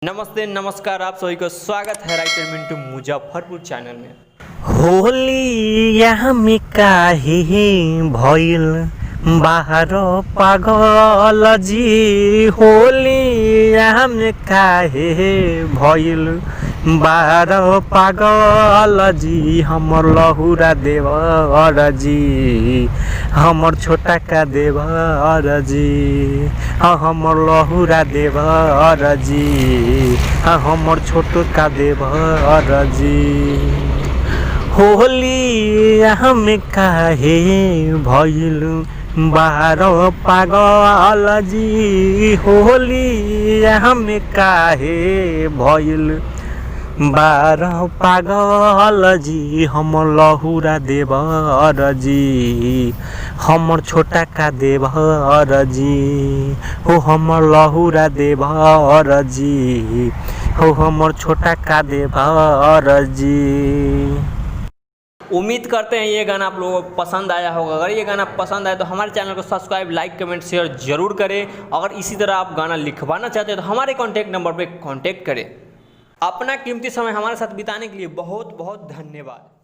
नमस्ते नमस्कार, आप सभी को स्वागत है राइटर मिंटू मुजफ्फरपुर चैनल में। होलिया में काहे भइल बाहर पागल जी। होलिया में काहे भइल बाहर पागल जी। हमर लहुरा देवर जी, हमर छोटा का देवर जी, हमर लहुरा देवर जी, हमर छोटो का देवर जी। होलिया में काहे भइल बाहर पागल जी। होलिया में काहे भइल बाहर पागल जी। हमर लहुरा देवर जी, हमर छोटा का देवर जी, हो हमर लहुरा देवर जी, हो हमर छोटा का देवर जी। उम्मीद करते हैं ये गाना आप लोगों को पसंद आया होगा। अगर ये गाना पसंद आए तो हमारे चैनल को सब्सक्राइब, लाइक, कमेंट, शेयर जरूर करें। अगर इसी तरह आप गाना लिखवाना चाहते हैं तो हमारे कॉन्टैक्ट नंबर पे कॉन्टैक्ट करें। अपना कीमती समय हमारे साथ बिताने के लिए बहुत बहुत धन्यवाद।